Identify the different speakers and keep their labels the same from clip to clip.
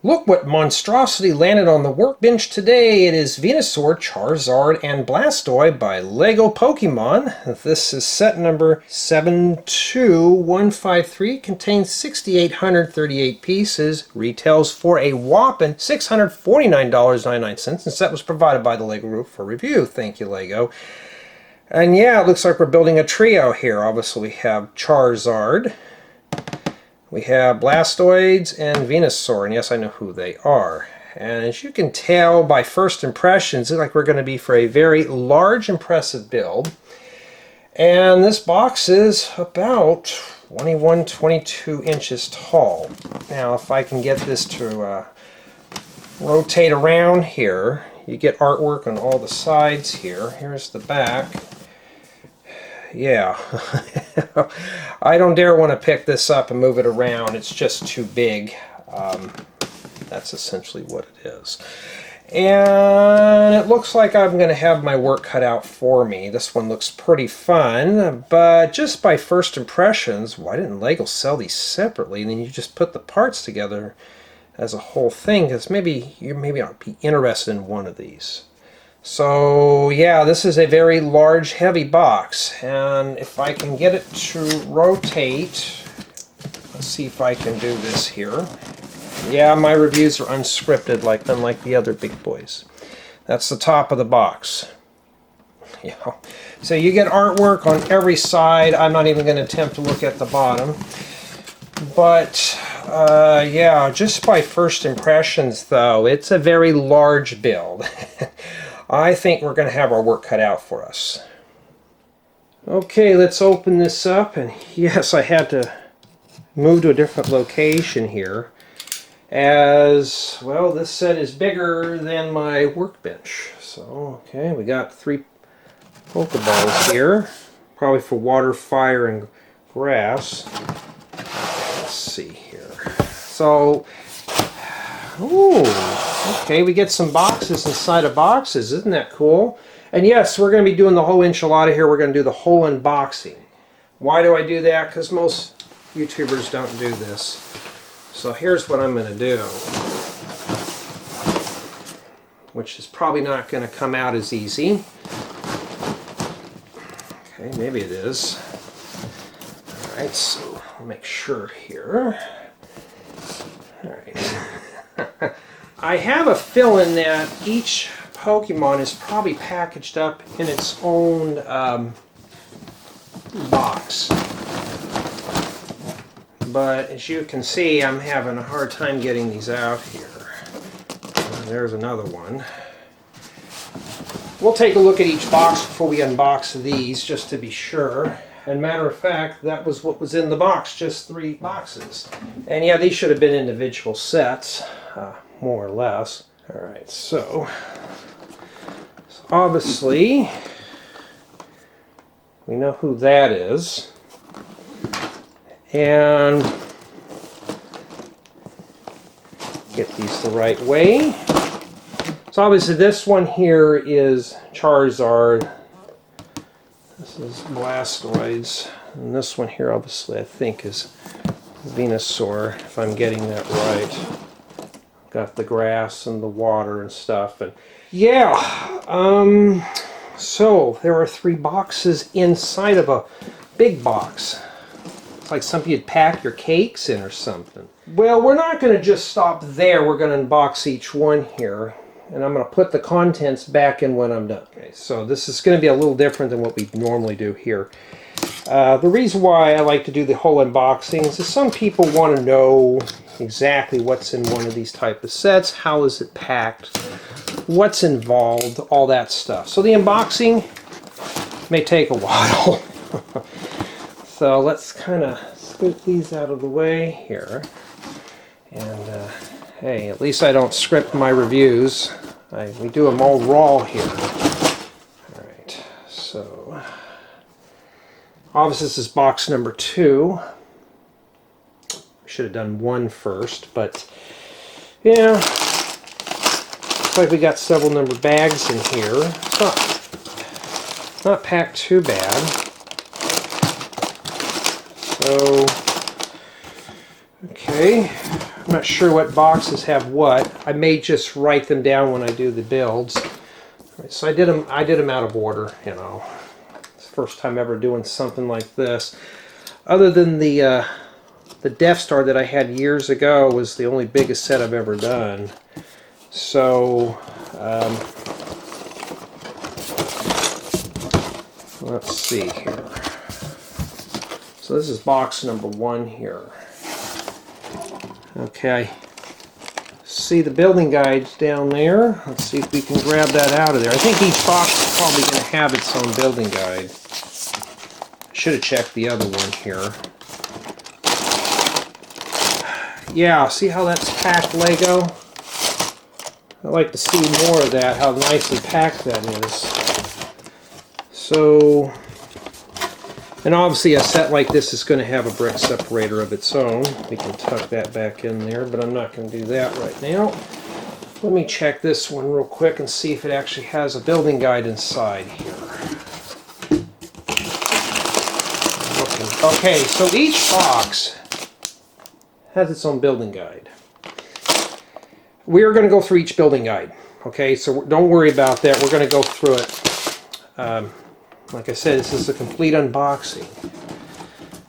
Speaker 1: Look what monstrosity landed on the workbench today. It is Venusaur, Charizard, and Blastoise by LEGO Pokemon. This is set number 72153. Contains 6,838 pieces. Retails for a whopping $649.99. And set was provided by the LEGO Group for review. Thank you, LEGO. And yeah, it looks like we're building a trio here. Obviously, we have Charizard. We have Blastoise and Venusaur, and yes, I know who they are. And as you can tell by first impressions, it looks like we're going to be for a very large, impressive build. And this box is about 21, 22 inches tall. Now, if I can get this to rotate around here, you get artwork on all the sides here. Here's the back. Yeah, I don't dare want to pick this up and move it around. It's just too big. That's essentially what it is. And it looks like I'm going to have my work cut out for me. This one looks pretty fun, but just by first impressions, why didn't LEGO sell these separately? And then you just put the parts together as a whole thing, because maybe you ought to be interested in one of these. So yeah, this is a very large, heavy box, and if I can get it to rotate, let's see if I can do this here. Yeah, my reviews are unscripted, unlike the other big boys. That's the top of the box. Yeah. So you get artwork on every side. I'm not even going to attempt to look at the bottom. But yeah, just by first impressions though, it's a very large build. I think we're going to have our work cut out for us. Okay, let's open this up, and yes, I had to move to a different location here, as, well, this set is bigger than my workbench. So, okay, we got 3 Pokeballs here, probably for water, fire, and grass. Let's see here. So, ooh, okay, we get some boxes inside of boxes. Isn't that cool? And yes, we're going to be doing the whole enchilada here. We're going to do the whole unboxing. Why do I do that? Because most YouTubers don't do this. So here's what I'm going to do, which is probably not going to come out as easy. Okay, maybe it is. Alright, so I'll make sure here. Alright. I have a feeling that each Pokemon is probably packaged up in its own box. But as you can see, I'm having a hard time getting these out here. There's another one. We'll take a look at each box before we unbox these, just to be sure. And matter of fact, that was what was in the box, just 3 boxes. And yeah, these should have been individual sets, more or less. Alright, so obviously, we know who that is. And get these the right way. So obviously this one here is Charizard. This is Blastoise. And this one here obviously I think is Venusaur, if I'm getting that right. Got the grass and the water and stuff. And yeah, so there are 3 boxes inside of a big box. It's like something you'd pack your cakes in or something. Well, we're not going to just stop there. We're going to unbox each one here. And I'm going to put the contents back in when I'm done. Okay, so this is going to be a little different than what we normally do here. The reason why I like to do the whole unboxings is some people want to know exactly what's in one of these type of sets, how is it packed, what's involved, all that stuff. So the unboxing may take a while. So let's kind of scoot these out of the way here. And hey, at least I don't script my reviews. We do them all raw here. Alright, so obviously this is box number 2. Should have done 1 first, but yeah, looks like we got several number bags in here. It's not packed too bad. So, okay, I'm not sure what boxes have what. I may just write them down when I do the builds. Right, so I did them out of order, you know. It's the first time ever doing something like this. Other than the Death Star that I had years ago was the only biggest set I've ever done. So let's see here. So this is box number 1 here. Okay. See the building guides down there? Let's see if we can grab that out of there. I think each box is probably going to have its own building guide. I should have checked the other one here. Yeah, see how that's packed Lego? I'd like to see more of that, how nicely packed that is. So, and obviously a set like this is going to have a brick separator of its own. We can tuck that back in there, but I'm not going to do that right now. Let me check this one real quick and see if it actually has a building guide inside here. Okay, so each box has its own building guide. We are going to go through each building guide. Okay, so don't worry about that. We're going to go through it. Like I said, this is a complete unboxing.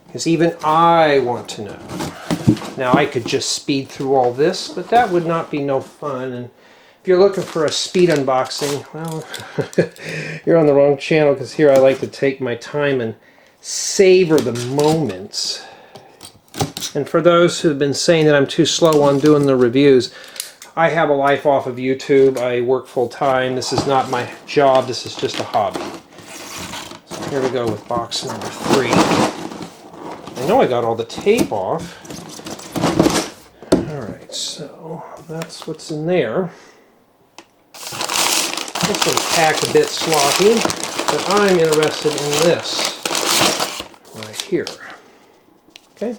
Speaker 1: Because even I want to know. Now, I could just speed through all this, but that would not be no fun. And if you're looking for a speed unboxing, well, you're on the wrong channel, because here I like to take my time and savor the moments. And for those who have been saying that I'm too slow on doing the reviews, I have a life off of YouTube. I work full time. This is not my job. This is just a hobby. So here we go with box number 3. I know I got all the tape off. Alright, so that's what's in there. This one's packed a bit sloppy, but I'm interested in this right here. Okay.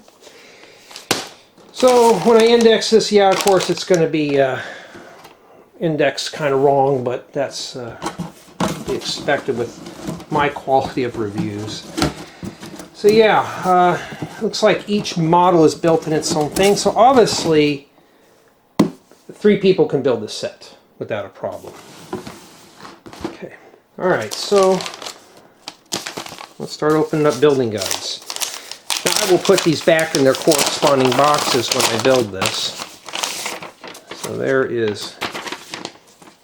Speaker 1: So when I index this, yeah, of course it's going to be indexed kind of wrong, but that's to be expected with my quality of reviews. So yeah, looks like each model is built in its own thing. So obviously, 3 people can build this set without a problem. Okay, all right. So let's start opening up building guides. Now I will put these back in their corresponding boxes when I build this. So there is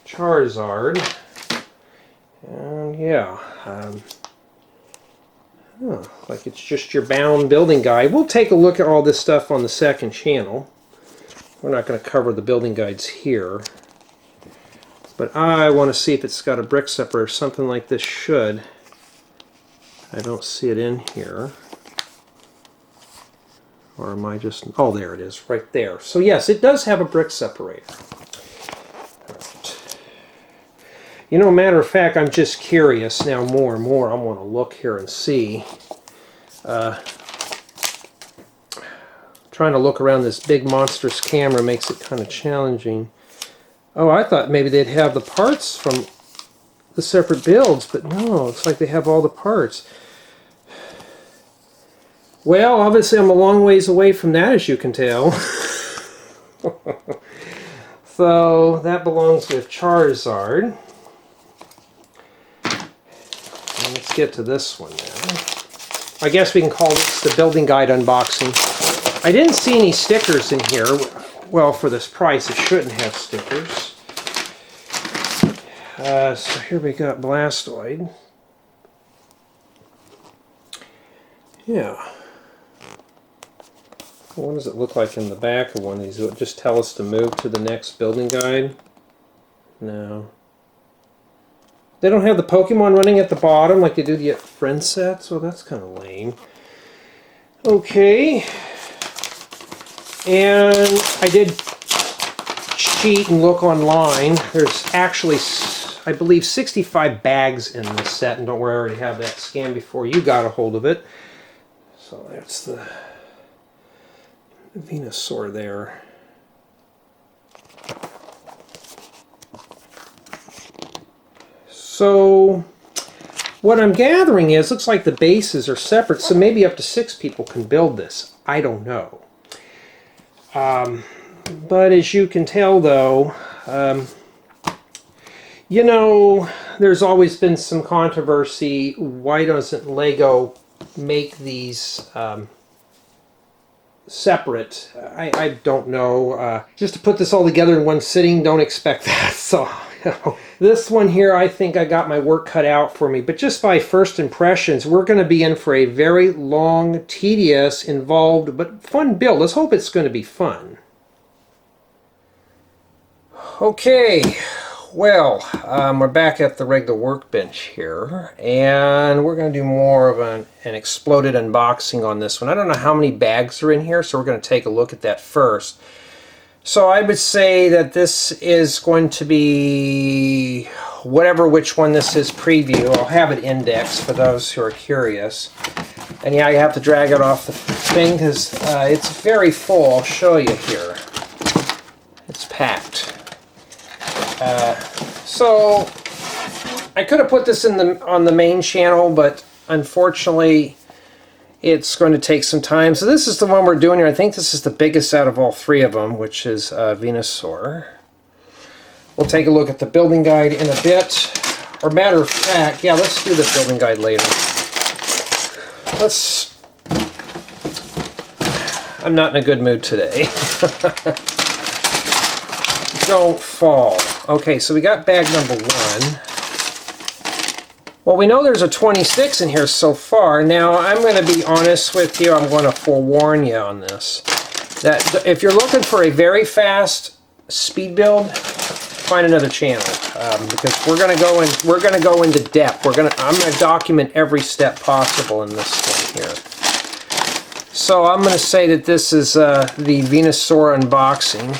Speaker 1: Charizard, and yeah, like it's just your bound building guide. We'll take a look at all this stuff on the second channel. We're not going to cover the building guides here, but I want to see if it's got a brick separator. Something like this should. I don't see it in here. Or am I just... Oh, there it is, right there. So yes, it does have a brick separator. Right. You know, matter of fact, I'm just curious now more and more. I want to look here and see. Trying to look around this big monstrous camera makes it kind of challenging. Oh, I thought maybe they'd have the parts from the separate builds, but no, it's like they have all the parts. Well, obviously I'm a long ways away from that, as you can tell. So that belongs with Charizard. And let's get to this one now. I guess we can call this the building guide unboxing. I didn't see any stickers in here. Well, for this price, it shouldn't have stickers. So here we got Blastoise. Yeah. What does it look like in the back of one of these? Will it just tell us to move to the next building guide? No. They don't have the Pokemon running at the bottom like they do the friend sets? Well, that's kind of lame. Okay. And I did cheat and look online. There's actually, I believe, 65 bags in this set. And don't worry, I already have that scanned before you got a hold of it. So that's the Venusaur there. So what I'm gathering is, looks like the bases are separate, so maybe up to 6 people can build this. I don't know. But as you can tell, though, you know, there's always been some controversy. Why doesn't Lego make these separate? I don't know. Just to put this all together in one sitting, don't expect that. So, you know, this one here, I think I got my work cut out for me. But just by first impressions, we're going to be in for a very long, tedious, involved, but fun build. Let's hope it's going to be fun. Okay, well, we're back at the regular workbench here, and we're going to do more of an exploded unboxing on this one. I don't know how many bags are in here, so we're going to take a look at that first. So I would say that this is going to be which one this is preview. I'll have it indexed for those who are curious. And yeah, you have to drag it off the thing because it's very full. I'll show you here. It's packed. So I could have put this on the main channel, but unfortunately it's going to take some time. So this is the one we're doing here. I think this is the biggest out of all three of them, which is Venusaur. We'll take a look at the building guide in a bit. Or matter of fact, yeah, let's do the building guide later. I'm not in a good mood today. Don't fall. Okay, so we got bag number 1. Well, we know there's a 26 in here so far. Now, I'm going to be honest with you. I'm going to forewarn you on this. That if you're looking for a very fast speed build, find another channel because we're going to go into depth. I'm going to document every step possible in this one here. So I'm going to say that this is the Venusaur unboxing.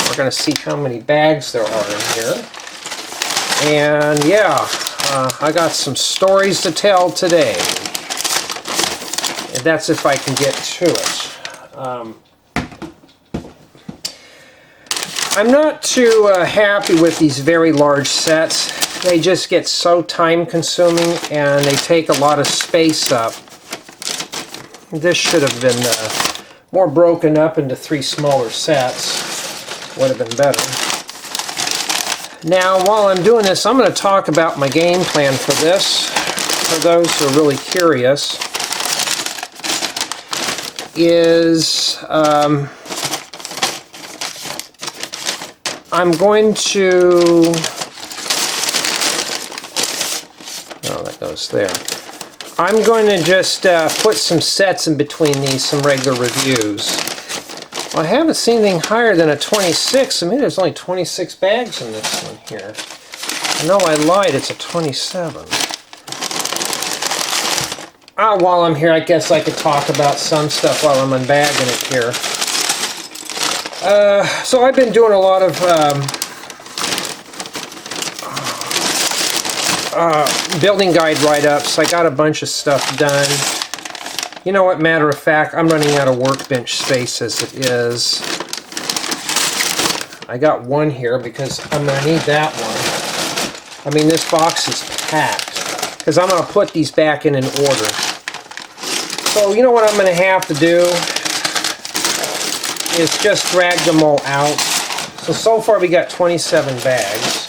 Speaker 1: We're going to see how many bags there are in here. And yeah, I got some stories to tell today. And that's if I can get to it. I'm not too happy with these very large sets. They just get so time consuming and they take a lot of space up. This should have been more broken up into 3 smaller sets. Would have been better. Now, while I'm doing this, I'm going to talk about my game plan for this. For those who are really curious, is I'm going to... Oh, that goes there. I'm going to just put some sets in between these, some regular reviews. Well, I haven't seen anything higher than a 26. I mean, there's only 26 bags in this one here. I know I lied, it's a 27. While I'm here, I guess I could talk about some stuff while I'm unbagging it here. So I've been doing a lot of building guide write-ups. I got a bunch of stuff done. You know what, matter of fact, I'm running out of workbench space as it is. I got one here because I'm going to need that one. I mean, this box is packed because I'm going to put these back in order. So, you know what I'm going to have to do is just drag them all out. So far we got 27 bags.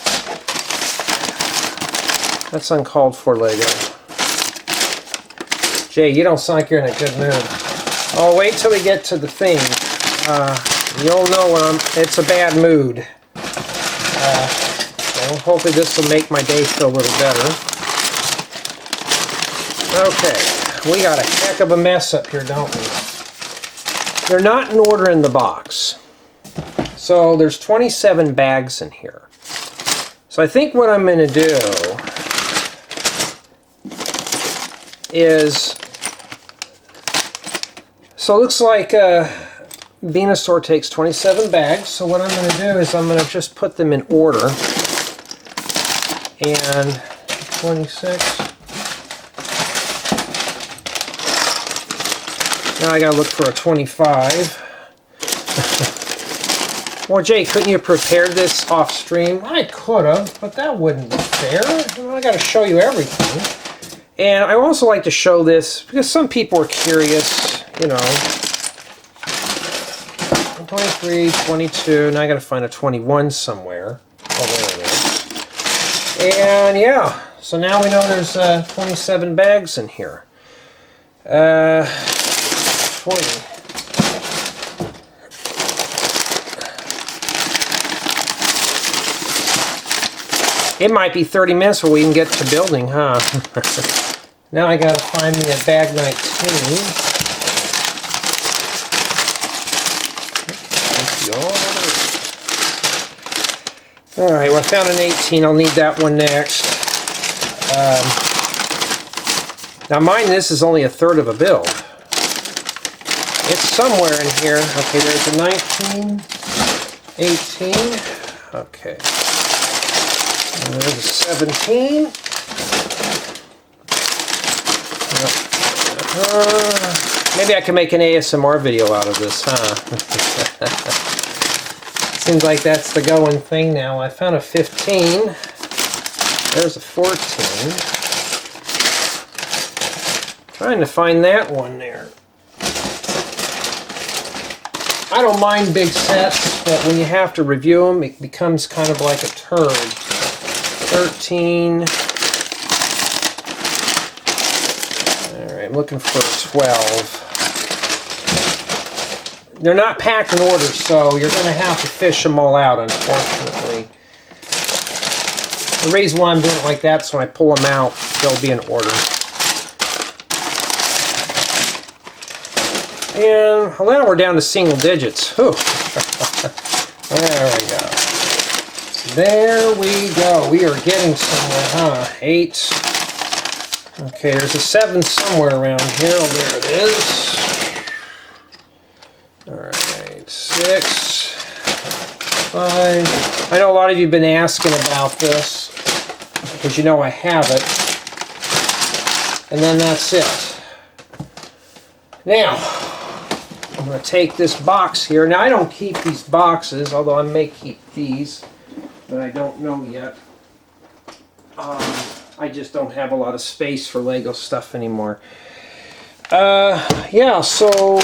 Speaker 1: That's uncalled for, Lego. Jay, you don't sound like you're in a good mood. Oh, wait till we get to the thing. You'll know when it's a bad mood. Well, hopefully this will make my day feel a little better. Okay, we got a heck of a mess up here, don't we? They're not in order in the box. So there's 27 bags in here. So I think what I'm going to do is... So it looks like Venusaur takes 27 bags. So what I'm going to do is I'm going to just put them in order. And 26. Now I got to look for a 25. Well, Jay, couldn't you prepare this off stream? I could have, but that wouldn't be fair. I got to show you everything. And I also like to show this because some people are curious, you know. 23, 22. Now I got to find a 21 somewhere. Oh, there it is. And yeah, so now we know there's 27 bags in here. 20. It might be 30 minutes before we can get to building, huh? Now I gotta find me a bag 19. Alright, well I found an 18. I'll need that one next. Now mind, this is only a third of a build. It's somewhere in here. Okay, there's a 19, 18. Okay. And there's a 17. Maybe I can make an ASMR video out of this, huh? Seems like that's the going thing now. I found a 15. There's a 14. Trying to find that one there. I don't mind big sets, but when you have to review them, it becomes kind of like a turd. 13. Alright, I'm looking for a 12. They're not packed in order, so you're going to have to fish them all out, unfortunately. The reason why I'm doing it like that is when I pull them out, they'll be in order. And well, now we're down to single digits. Whew. There we go. There we go. We are getting somewhere, huh? 8. Okay, there's a 7 somewhere around here. Oh, there it is. Alright, 6. 5. I know a lot of you have been asking about this, because you know I have it. And then that's it. Now, I'm going to take this box here. Now, I don't keep these boxes, although I may keep these, but I don't know yet. I just don't have a lot of space for Lego stuff anymore. Yeah, so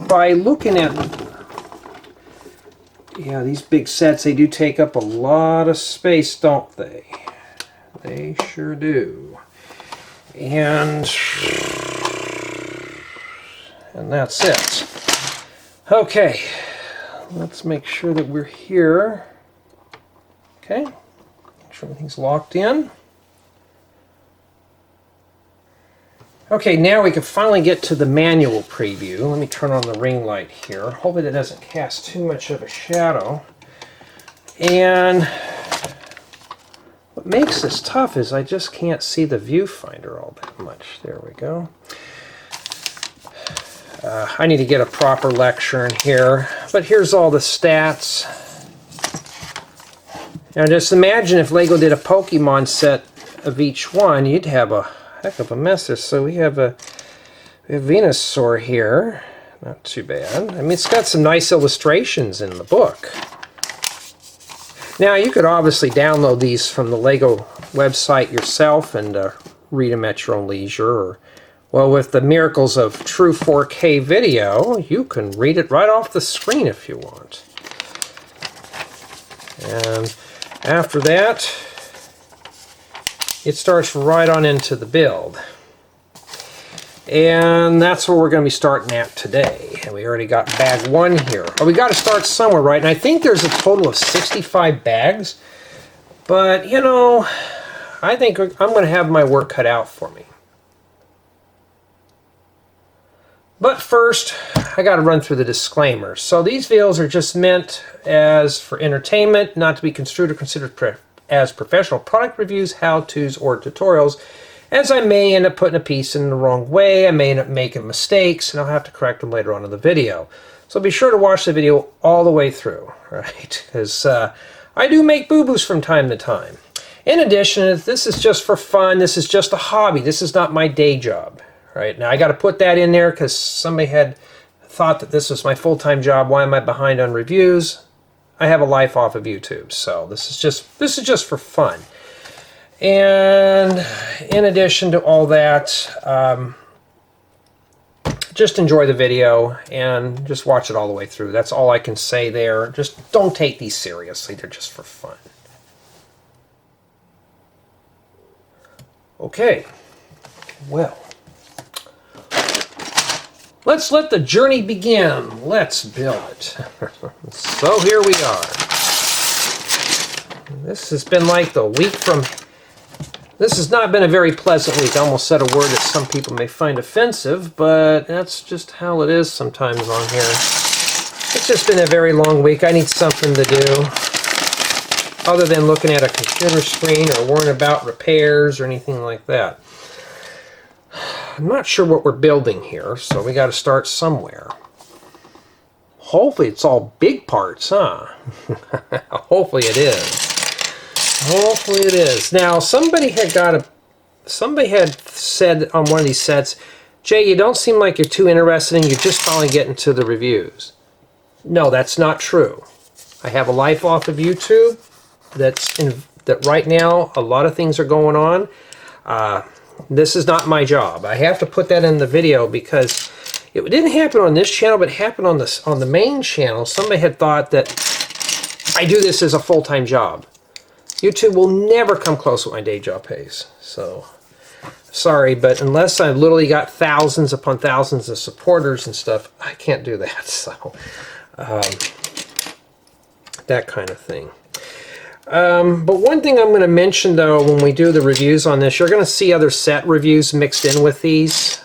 Speaker 1: by looking at these big sets, they do take up a lot of space, don't they? They sure do. And that's it. Okay, let's make sure that we're here. Okay, make sure everything's locked in. Okay, now we can finally get to the manual preview. Let me turn on the ring light here. Hopefully that doesn't cast too much of a shadow. And what makes this tough is I just can't see the viewfinder all that much. There we go. I need to get a proper lecture in here, but here's all the stats. Now just imagine if Lego did a Pokemon set of each one, you'd have a heck of a mess there. So we have Venusaur here, not too bad. I mean, it's got some nice illustrations in the book. Now you could obviously download these from the Lego website yourself and read them at your own leisure, or well, with the miracles of true 4K video, you can read it right off the screen if you want. And after that, it starts right on into the build. And that's where we're going to be starting at today. And we already got bag 1 here. Oh, we got to start somewhere, right? And I think there's a total of 65 bags. But, you know, I think I'm going to have my work cut out for me. But first, I got to run through the disclaimers. So these videos are just meant as for entertainment, not to be construed or considered as professional product reviews, how-tos, or tutorials, as I may end up putting a piece in the wrong way, I may end up making mistakes, and I'll have to correct them later on in the video. So be sure to watch the video all the way through, right? Because I do make boo-boos from time to time. In addition, this is just for fun, this is just a hobby, this is not my day job. Right, now I got to put that in there because somebody had thought that this was my full-time job. Why am I behind on reviews? I have a life off of YouTube, so this is just for fun. And in addition to all that, just enjoy the video and just watch it all the way through. That's all I can say there. Just don't take these seriously. They're just for fun. Okay. Well, let's let the journey begin. Let's build it. So here we are. This has been like the week from... This has not been a very pleasant week. I almost said a word that some people may find offensive, but that's just how it is sometimes on here. It's just been a very long week. I need something to do other than looking at a computer screen or worrying about repairs or anything like that. I'm not sure what we're building here, so we got to start somewhere. Hopefully it's all big parts, huh? Hopefully it is. Hopefully it is. Now, somebody had said on one of these sets, Jay, you don't seem like you're too interested and you're just finally getting to the reviews. No, that's not true. I have a life off of YouTube that right now a lot of things are going on. This is not my job. I have to put that in the video because it didn't happen on this channel, but it happened on the main channel. Somebody had thought that I do this as a full-time job. YouTube will never come close with my day job pays. So, sorry, but unless I've literally got thousands upon thousands of supporters and stuff, I can't do that. So, that kind of thing. But one thing I'm going to mention, though, when we do the reviews on this, you're going to see other set reviews mixed in with these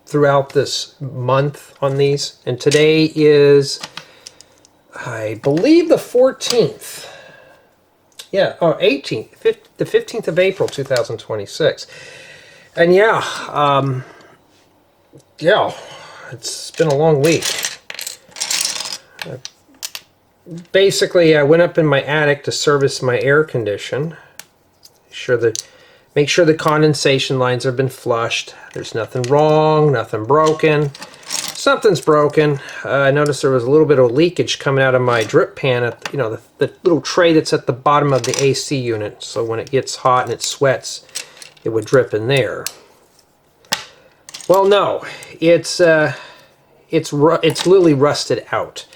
Speaker 1: throughout this month on these. And today is, I believe, the 14th. Yeah, or 18th, the 15th of April, 2026. And yeah, it's been a long week. Basically, I went up in my attic to service my air condition. Make sure the condensation lines have been flushed. There's nothing wrong, nothing broken. Something's broken. I noticed there was a little bit of leakage coming out of my drip pan at the little tray that's at the bottom of the AC unit. So when it gets hot and it sweats, it would drip in there. Well, no, it's literally rusted out.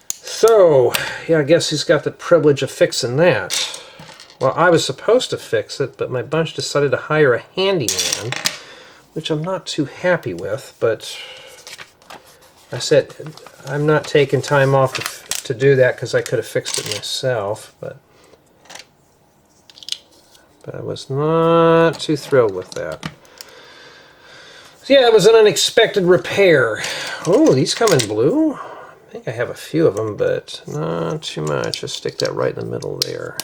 Speaker 1: So yeah, I guess he's got the privilege of fixing that. Well, I was supposed to fix it, but my bunch decided to hire a handyman, which I'm not too happy with, but I said I'm not taking time off to do that because I could have fixed it myself, but I was not too thrilled with that. So yeah, it was an unexpected repair. Oh, these come in blue? I think I have a few of them, but not too much. Just stick that right in the middle there.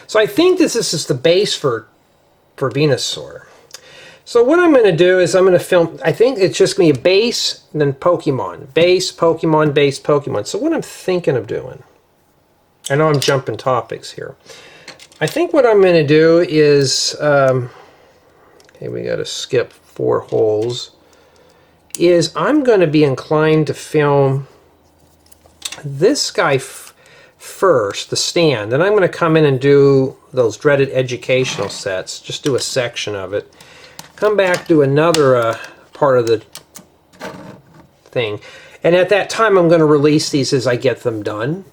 Speaker 1: So I think this is the base for Venusaur. So what I'm going to do is I'm going to film, I think it's just going to be a base, and then Pokemon. Base, Pokemon, base, Pokemon. So what I'm thinking of doing, I know I'm jumping topics here. I think what I'm going to do is, okay, we got to skip 4 holes, is I'm going to be inclined to film this guy first, the stand, and I'm going to come in and do those dreaded educational sets, just do a section of it, come back, do another part of the thing, and at that time I'm going to release these as I get them done.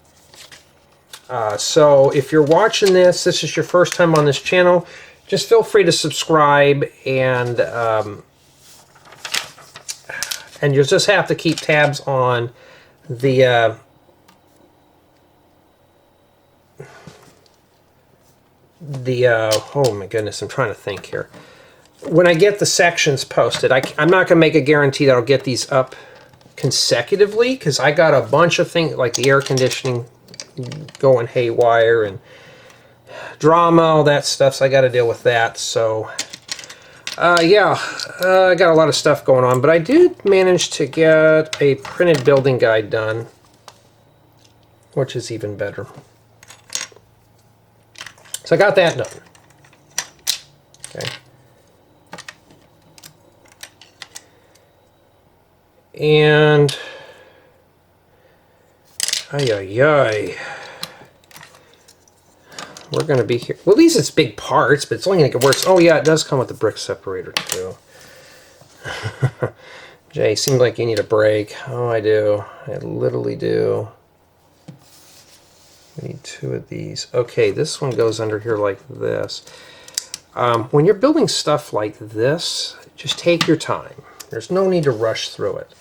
Speaker 1: So if you're watching this is your first time on this channel, just feel free to subscribe, and you'll just have to keep tabs on the oh my goodness, I'm trying to think here. When I get the sections posted, I'm not going to make a guarantee that I'll get these up consecutively, because I got a bunch of things like the air conditioning going haywire and drama, all that stuff, so I got to deal with that. So yeah, I got a lot of stuff going on, but I did manage to get a printed building guide done, which is even better. So I got that done. Okay. And we're going to be here. Well, at least it's big parts, but it's only going to get worse. Oh, yeah, it does come with the brick separator, too. Jay, seems like you need a break. Oh, I do. I literally do. We need 2 of these. Okay, this one goes under here like this. When you're building stuff like this, just take your time. There's no need to rush through it.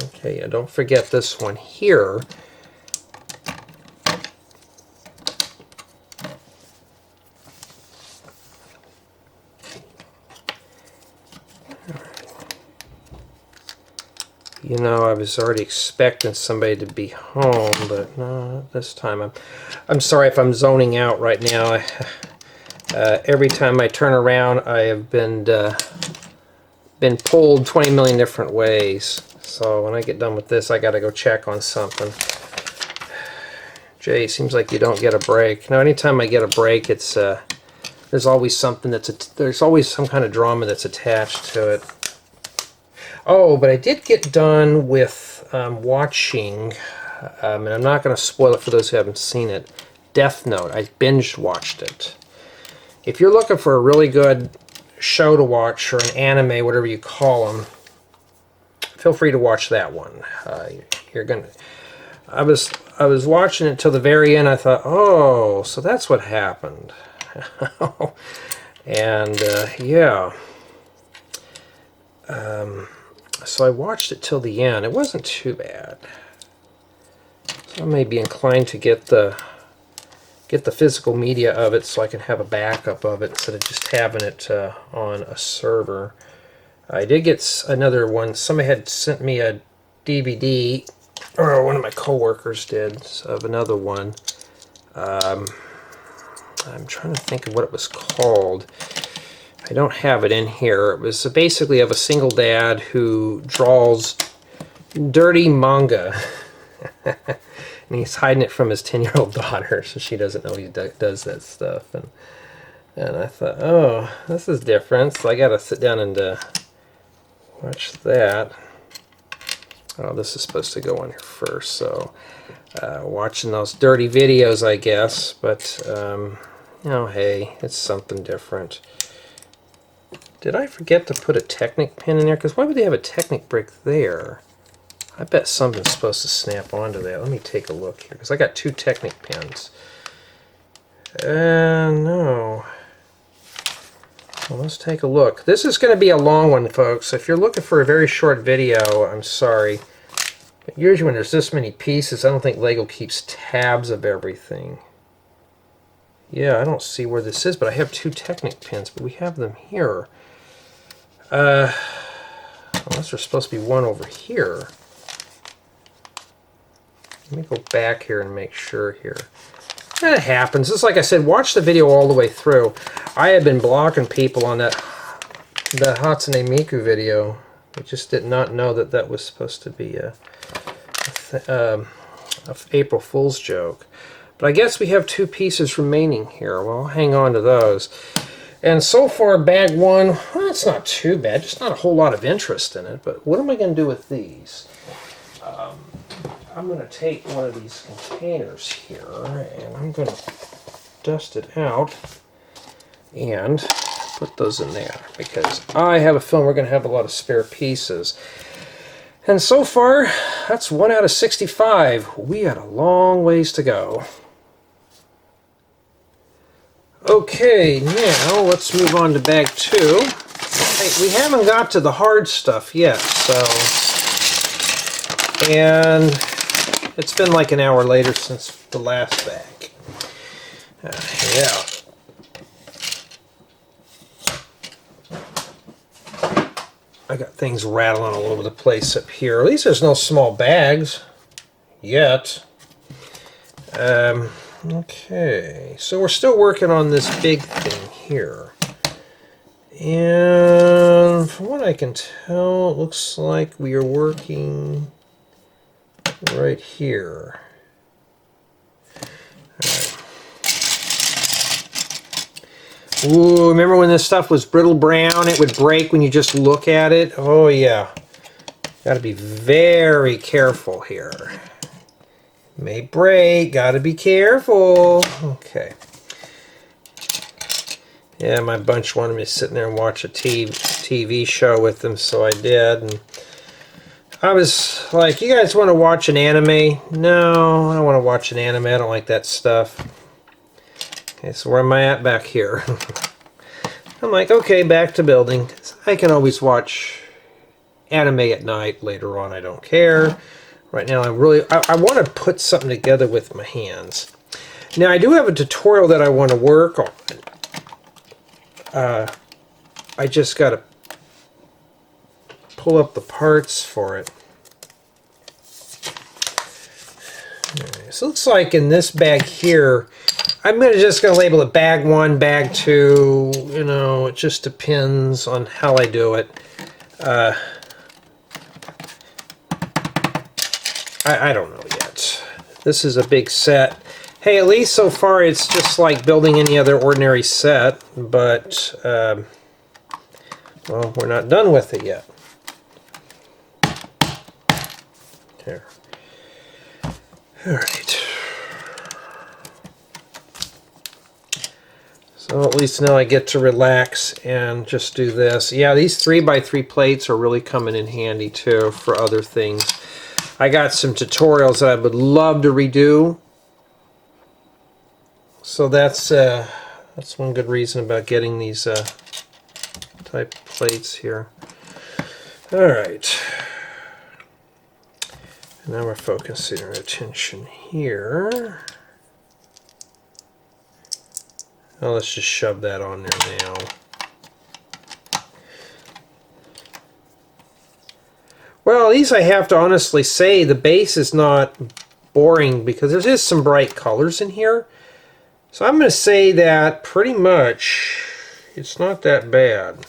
Speaker 1: Okay, yeah, don't forget this one here. You know, I was already expecting somebody to be home, but no, this time I'm sorry if I'm zoning out right now. Every time I turn around, I have been pulled 20 million different ways. So when I get done with this, I got to go check on something. Jay, seems like you don't get a break. Now, anytime I get a break, it's there's always something there's always some kind of drama that's attached to it. Oh, but I did get done with watching, and I'm not going to spoil it for those who haven't seen it, Death Note. I binge watched it. If you're looking for a really good show to watch, or an anime, whatever you call them, feel free to watch that one. You're gonna. I was watching it till the very end. I thought, oh, so that's what happened. And yeah. So I watched it till the end. It wasn't too bad. So I may be inclined to get the physical media of it so I can have a backup of it instead of just having it on a server. I did get another one. Somebody had sent me a DVD, or one of my coworkers did, of another one. I'm trying to think of what it was called. I don't have it in here. It was basically of a single dad who draws dirty manga. And he's hiding it from his 10-year-old daughter, so she doesn't know he does that stuff. And I thought, oh, this is different. So I got to sit down and watch that. Oh, this is supposed to go on here first. So watching those dirty videos, I guess. But, you know, hey, it's something different. Did I forget to put a Technic pin in there? Because why would they have a Technic brick there? I bet something's supposed to snap onto that. Let me take a look here, because I got 2 Technic pins. No. Well, let's take a look. This is going to be a long one, folks. If you're looking for a very short video, I'm sorry. But usually when there's this many pieces, I don't think LEGO keeps tabs of everything. Yeah, I don't see where this is, but I have 2 Technic pins, but we have them here. Unless there's supposed to be one over here. Let me go back here and make sure here. That happens. Just like I said, watch the video all the way through. I have been blocking people on that Hatsune Miku video. I just did not know that that was supposed to be a April Fool's joke. But I guess we have 2 pieces remaining here. Well, I'll hang on to those. And so far, bag 1, well, it's not too bad. Just not a whole lot of interest in it. But what am I going to do with these? I'm going to take one of these containers here, and I'm going to dust it out and put those in there, because I have a feeling we're going to have a lot of spare pieces. And so far, that's 1 out of 65. We had a long ways to go. Okay, now let's move on to bag 2. Hey, we haven't got to the hard stuff yet, so... And it's been like an hour later since the last bag. Yeah. I got things rattling all over the place up here. At least there's no small bags yet. Okay, so we're still working on this big thing here. And from what I can tell, it looks like we are working right here. Right. Ooh, remember when this stuff was brittle brown? It would break when you just look at it? Oh yeah. Got to be very careful here. May break. Gotta be careful. Okay. Yeah, my bunch wanted me to sit there and watch a TV show with them, so I did. And I was like, you guys want to watch an anime? No, I don't want to watch an anime. I don't like that stuff. Okay, so where am I at? Back here. I'm like, okay, back to building. I can always watch anime at night. Later on, I don't care. Right now, I want to put something together with my hands. Now, I do have a tutorial that I want to work on. I just got to pull up the parts for it. Right, so it looks like in this bag here, I'm just going to label it bag 1, bag 2. You know, it just depends on how I do it. I don't know yet. This is a big set. Hey, at least so far it's just like building any other ordinary set, but well, we're not done with it yet. Here. All right. So at least now I get to relax and just do this. Yeah, these 3x3 plates are really coming in handy too for other things. I got some tutorials that I would love to redo. So that's one good reason about getting these type plates here. All right. And now we're focusing our attention here. Well, let's just shove that on there now. Well, at least I have to honestly say the base is not boring because there is some bright colors in here. So I'm going to say that pretty much it's not that bad.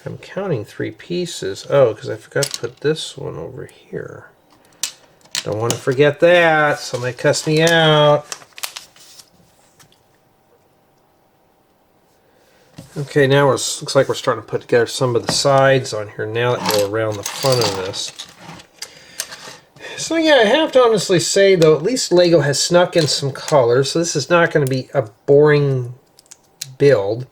Speaker 1: I'm counting 3 pieces. Oh, because I forgot to put this one over here. Don't want to forget that. Somebody cuss me out. Okay, now it looks like we're starting to put together some of the sides on here now that go around the front of this. So yeah, I have to honestly say though, at least Lego has snuck in some colors, so this is not going to be a boring build.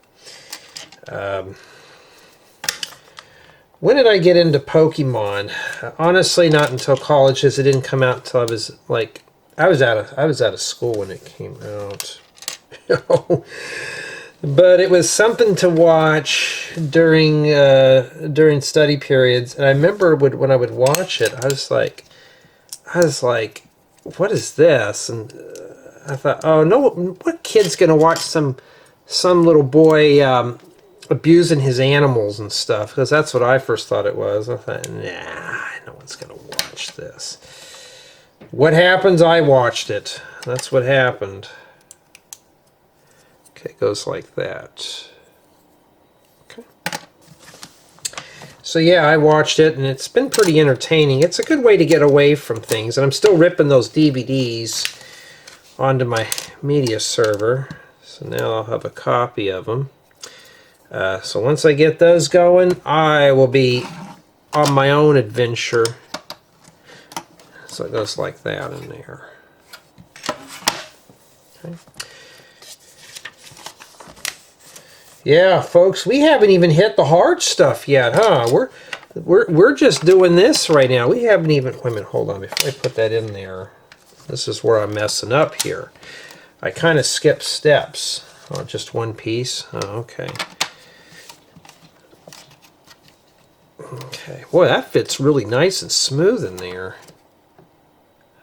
Speaker 1: When did I get into Pokemon? Honestly, not until college, as it didn't come out until I was like, I was out of school when it came out. But it was something to watch during study periods, and I remember when I would watch it, I was like, what is this? And I thought, oh no, what kid's gonna watch some little boy abusing his animals and stuff? Because that's what I first thought it was. I thought, nah, no one's gonna watch this. What happens? I watched it. That's what happened. Okay, it goes like that. Okay. So yeah, I watched it, and it's been pretty entertaining. It's a good way to get away from things, and I'm still ripping those DVDs onto my media server. So now I'll have a copy of them. So once I get those going, I will be on my own adventure. So it goes like that in there. Okay. Yeah, folks, we haven't even hit the hard stuff yet, huh? We're just doing this right now. We haven't even. Wait a minute, hold on. Before I put that in there, this is where I'm messing up here. I kind of skipped steps. Oh, just one piece. Oh, okay. Okay. Boy, that fits really nice and smooth in there.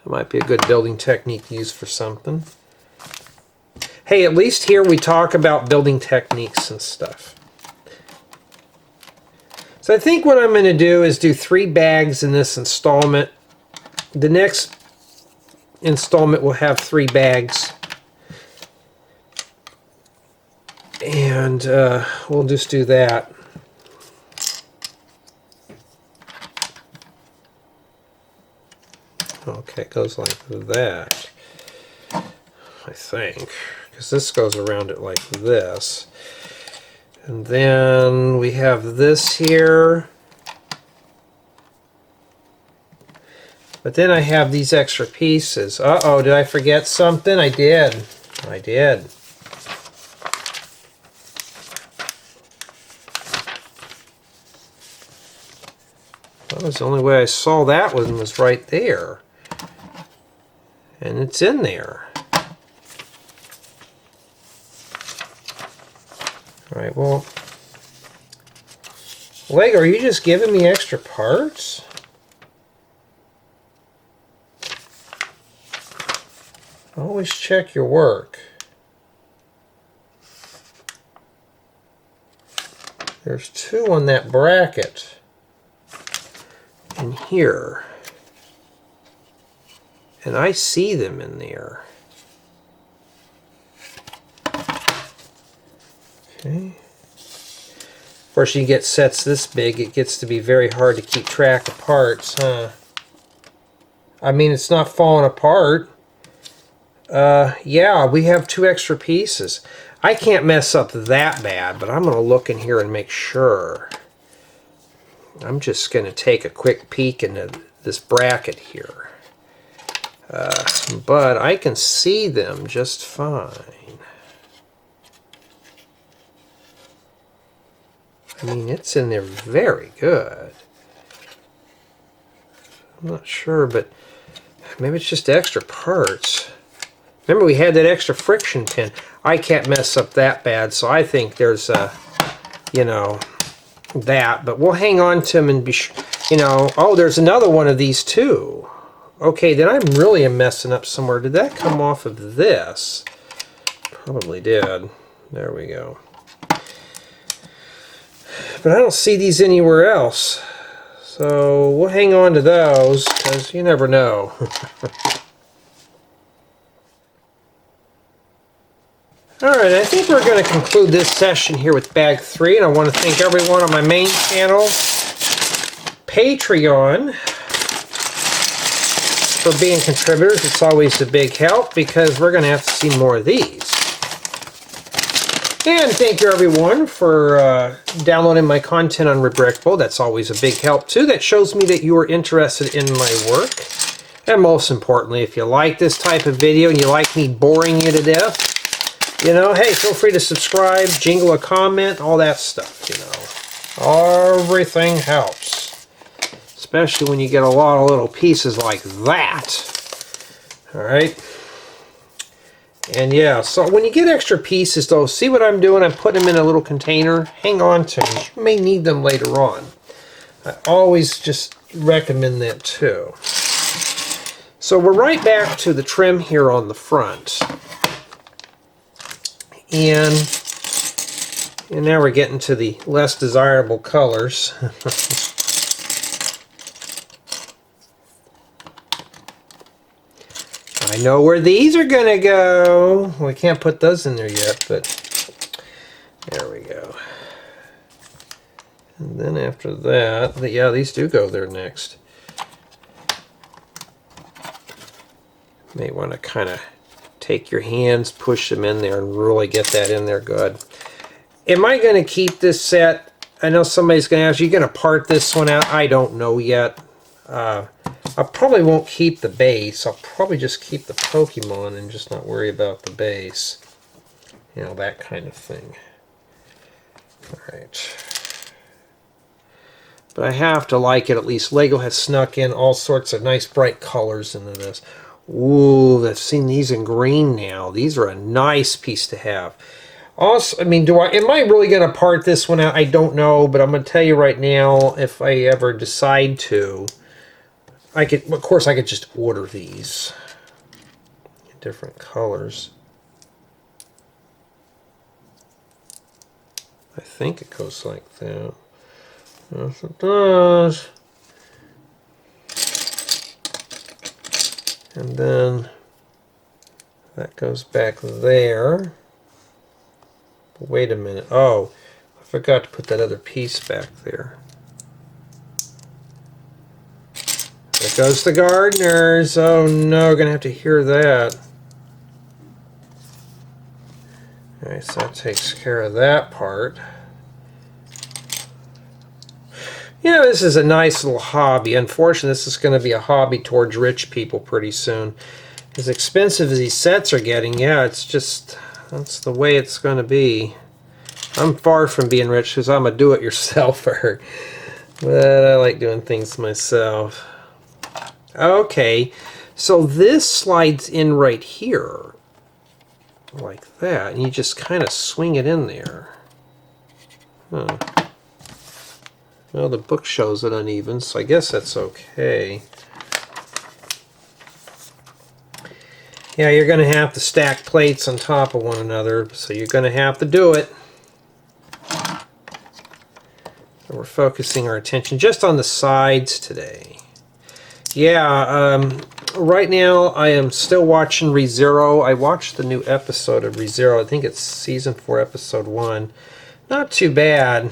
Speaker 1: That might be a good building technique to use for something. Hey, at least here we talk about building techniques and stuff. So I think what I'm going to do is do 3 bags in this installment. The next installment will have 3 bags. And we'll just do that. Okay, it goes like that, I think. Because this goes around it like this. And then we have this here. But then I have these extra pieces. Uh-oh, did I forget something? I did. I did. That was the only way I saw that one was right there. And it's in there. Alright, well, Lego, are you just giving me extra parts? Always check your work. There's 2 on that bracket in here. And I see them in there. Okay. Of course, you get sets this big, it gets to be very hard to keep track of parts, huh? I mean, it's not falling apart. Yeah, we have 2 extra pieces. I can't mess up that bad, but I'm going to look in here and make sure. I'm just going to take a quick peek into this bracket here. But I can see them just fine. I mean, it's in there very good. I'm not sure, but maybe it's just extra parts. Remember, we had that extra friction pin. I can't mess up that bad, so I think there's you know, that. But we'll hang on to them and be, you know, oh, there's another one of these too. Okay, then I'm really messing up somewhere. Did that come off of this? Probably did. There we go. But I don't see these anywhere else. So we'll hang on to those, because you never know. Alright, I think we're going to conclude this session here with bag 3, and I want to thank everyone on my main channel, Patreon, for being contributors. It's always a big help, because we're going to have to see more of these. And thank you everyone for downloading my content on Rebrickable. That's always a big help too. That shows me that you are interested in my work. And most importantly, if you like this type of video and you like me boring you to death, you know, hey, feel free to subscribe, jingle a comment, all that stuff, you know. Everything helps. Especially when you get a lot of little pieces like that. Alright. And yeah, so when you get extra pieces though, see what I'm doing? I'm putting them in a little container. Hang on to them. You may need them later on. I always just recommend that too. So we're right back to the trim here on the front. And now we're getting to the less desirable colors. I know where these are going to go. We can't put those in there yet, but there we go. And then after that, yeah, these do go there next. May want to kind of take your hands, push them in there, and really get that in there good. Am I going to keep this set? I know somebody's going to ask, are you going to part this one out? I don't know yet. I probably won't keep the base. I'll probably just keep the Pokemon and just not worry about the base. You know, that kind of thing. Alright. But I have to like it at least. Lego has snuck in all sorts of nice bright colors into this. Ooh, I've seen these in green now. These are a nice piece to have. Also, I mean, am I really going to part this one out? I don't know, but I'm going to tell you right now, if I ever decide to, of course, I could just order these in different colors. I think it goes like that. Yes, it does. And then that goes back there. But wait a minute. Oh, I forgot to put that other piece back there. There goes the gardeners. Oh no, we're going to have to hear that. Alright, so that takes care of that part. You know, this is a nice little hobby. Unfortunately, this is going to be a hobby towards rich people pretty soon. As expensive as these sets are getting, yeah, it's just, that's the way it's going to be. I'm far from being rich because I'm a do-it-yourselfer. But I like doing things myself. Okay, so this slides in right here. Like that. And you just kind of swing it in there. Huh. Well, the book shows it uneven, so I guess that's okay. Yeah, you're going to have to stack plates on top of one another, so you're going to have to do it. So we're focusing our attention just on the sides today. Yeah, right now I am still watching ReZero. I watched the new episode of ReZero. I think it's season 4, episode 1. Not too bad.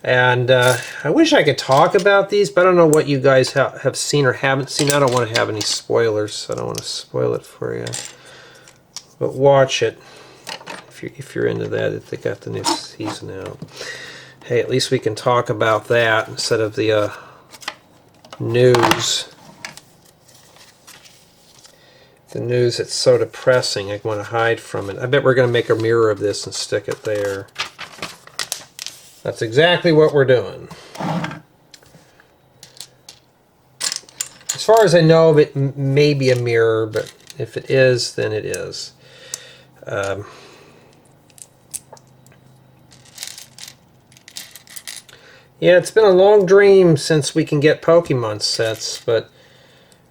Speaker 1: And I wish I could talk about these, but I don't know what you guys have seen or haven't seen. I don't want to have any spoilers, so I don't want to spoil it for you. But watch it if you're into that, if they got the new season out. Hey, at least we can talk about that instead of the news. The news that's so depressing, I want to hide from it. I bet we're going to make a mirror of this and stick it there. That's exactly what we're doing. As far as I know, it may be a mirror, but if it is, then it is. Yeah, it's been a long dream since we can get Pokemon sets, but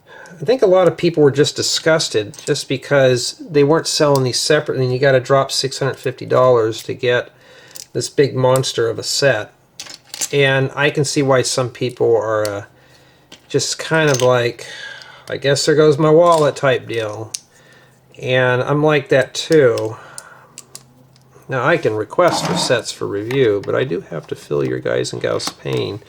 Speaker 1: I think a lot of people were just disgusted just because they weren't selling these separately, and you got to drop $650 to get this big monster of a set. And I can see why some people are just kind of like, I guess there goes my wallet type deal. And I'm like that too. Now I can request for sets for review, but I do have to feel your guys and gals pain.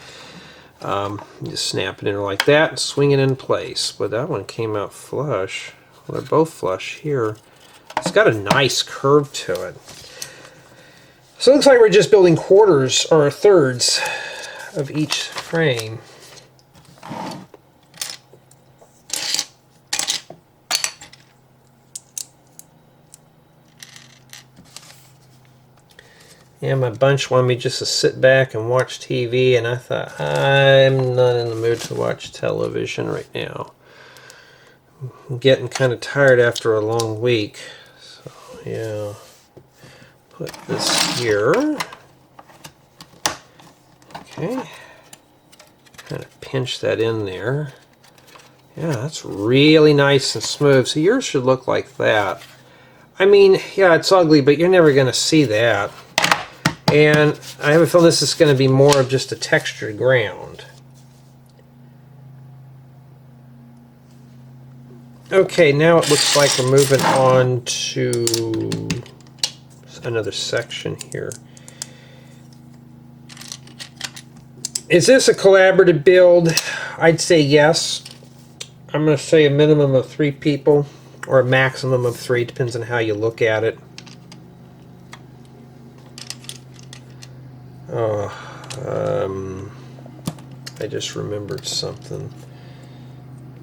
Speaker 1: Just snap it in like that and swing it in place. But that one came out flush. Well, they're both flush here. It's got a nice curve to it. So it looks like we're just building quarters or thirds of each frame. Yeah, my bunch wanted me just to sit back and watch TV, and I thought, I'm not in the mood to watch television right now. I'm getting kind of tired after a long week. So, yeah. Put this here. Okay. Kind of pinch that in there. Yeah, that's really nice and smooth. So yours should look like that. I mean, yeah, it's ugly, but you're never going to see that. And I have a feeling this is going to be more of just a textured ground. Okay, now it looks like we're moving on to another section here. Is this a collaborative build? I'd say yes. I'm going to say a minimum of 3 people, or a maximum of 3, depends on how you look at it. I just remembered something.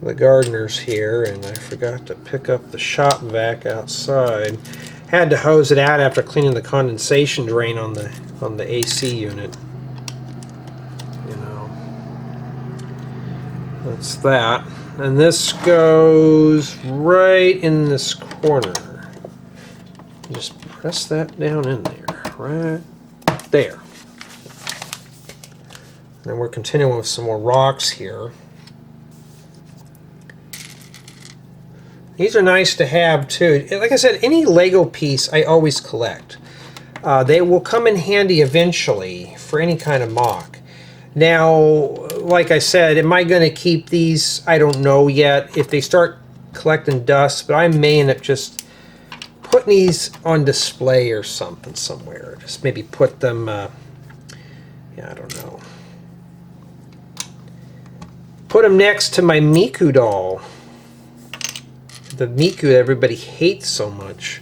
Speaker 1: The gardener's here, and I forgot to pick up the shop vac outside. Had to hose it out after cleaning the condensation drain on the AC unit. You know, that's that. And this goes right in this corner. Just press that down in there, right there. And we're continuing with some more rocks here. These are nice to have too. Like I said, any Lego piece I always collect. They will come in handy eventually for any kind of mock. Now, like I said, am I going to keep these? I don't know yet. If they start collecting dust, but I may end up just putting these on display or something somewhere. Just maybe put them, yeah, I don't know. Put them next to my Miku doll. The Miku that everybody hates so much.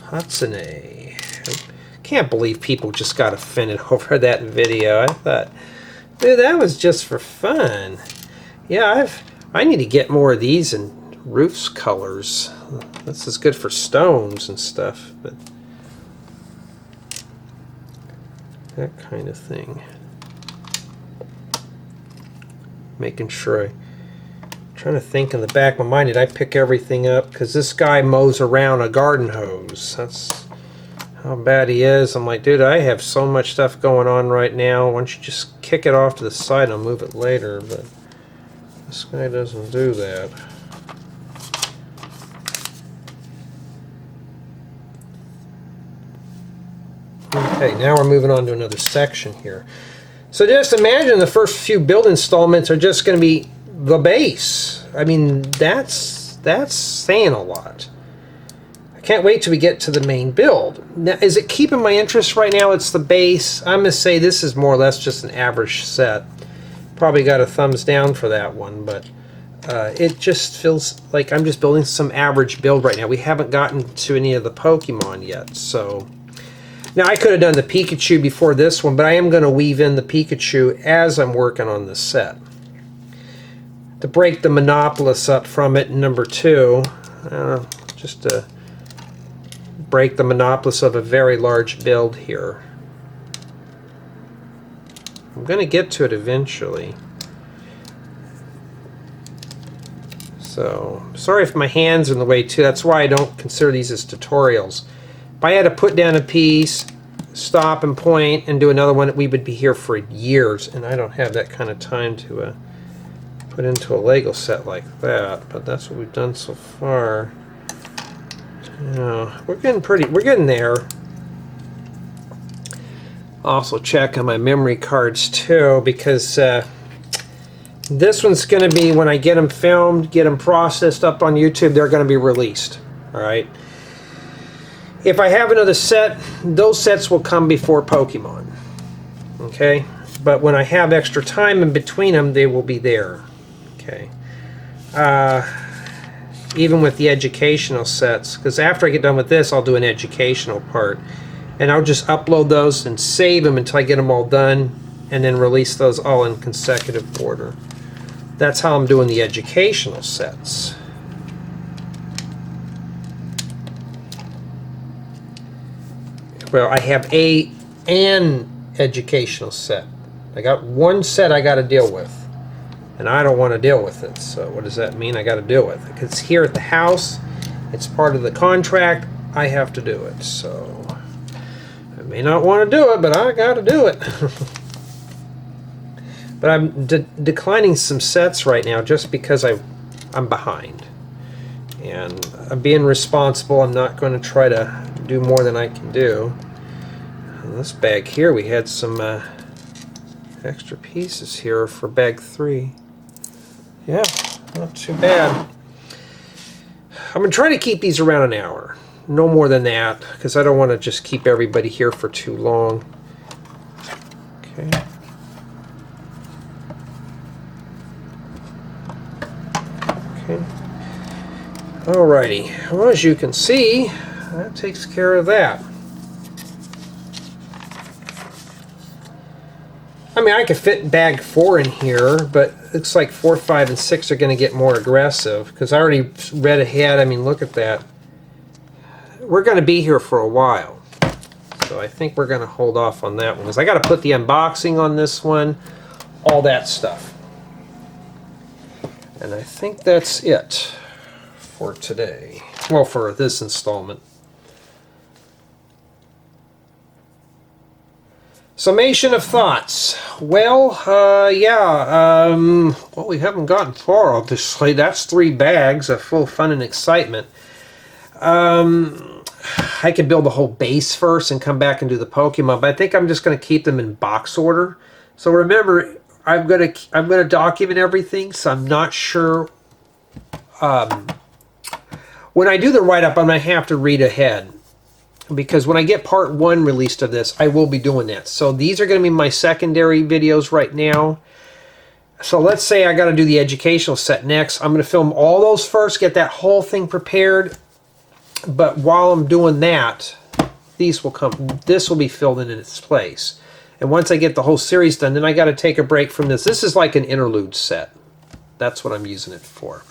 Speaker 1: Hatsune. I can't believe people just got offended over that video. I thought, Dude, that was just for fun. Yeah, I need to get more of these in roofs colors. This is good for stones and stuff, but that kind of thing. Making sure trying to think in the back of my mind, did I pick everything up? Because this guy mows around a garden hose. That's how bad he is. I'm like, dude, I have so much stuff going on right now. Why don't you just kick it off to the side and I'll move it later? But this guy doesn't do that. Okay, now we're moving on to another section here. So just imagine the first few build installments are just going to be the base. I mean, that's saying a lot. I can't wait till we get to the main build. Now, is it keeping my interest right now? It's the base. I'm going to say this is more or less just an average set. Probably got a thumbs down for that one, but it just feels like I'm just building some average build right now. We haven't gotten to any of the Pokemon yet, so... Now, I could have done the Pikachu before this one, but I am going to weave in the Pikachu as I'm working on this set. To break the Monopolis up from it, number 2, just to break the Monopolis of a very large build here. I'm going to get to it eventually. So, sorry if my hands are in the way too. That's why I don't consider these as tutorials. If I had to put down a piece, stop and point, and do another one, we would be here for years, and I don't have that kind of time to put into a Lego set like that. But that's what we've done so far. We're getting there. Also check on my memory cards too, because this one's going to be, when I get them filmed, get them processed up on YouTube, they're going to be released. All right. If I have another set, those sets will come before Pokemon. Okay? But when I have extra time in between them, they will be there. Okay? Even with the educational sets, because after I get done with this, I'll do an educational part. And I'll just upload those and save them until I get them all done, and then release those all in consecutive order. That's how I'm doing the educational sets. Well, I have an educational set. I got one set I got to deal with, and I don't want to deal with it. So what does that mean? I got to deal with it. Because it's here at the house. It's part of the contract. I have to do it. So I may not want to do it, but I got to do it. But I'm declining some sets right now just because I'm behind. And I'm being responsible. I'm not going to try to do more than I can do. In this bag here, we had some extra pieces here for bag 3. Yeah, not too bad. I'm going to try to keep these around an hour. No more than that, because I don't want to just keep everybody here for too long. Okay. Okay. Alrighty. Well, as you can see, that takes care of that. I mean, I could fit bag 4 in here, but it looks like 4, 5, and 6 are going to get more aggressive, because I already read ahead. I mean, look at that. We're going to be here for a while. So I think we're going to hold off on that one, because I got to put the unboxing on this one, all that stuff. And I think that's it for today. Well, for this installment. Summation of Thoughts. Well, well, we haven't gotten far, obviously. That's 3 bags of full fun and excitement. I could build a whole base first and come back and do the Pokemon, but I think I'm just going to keep them in box order. So remember, I'm going to document everything, so I'm not sure. When I do the write-up, I'm going to have to read ahead. Because when I get part 1 released of this, I will be doing that. So these are going to be my secondary videos right now. So let's say I got to do the educational set next. I'm going to film all those first, get that whole thing prepared. But while I'm doing that, these will come. This will be filled in its place. And once I get the whole series done, then I got to take a break from this. This is like an interlude set. That's what I'm using it for.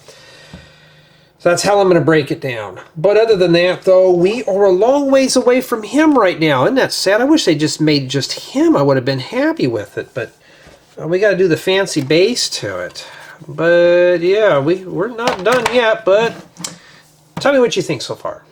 Speaker 1: So that's how I'm going to break it down. But other than that, though, we are a long ways away from him right now. Isn't that sad? I wish they just made just him. I would have been happy with it. But we got to do the fancy base to it. But yeah, we're not done yet. But tell me what you think so far.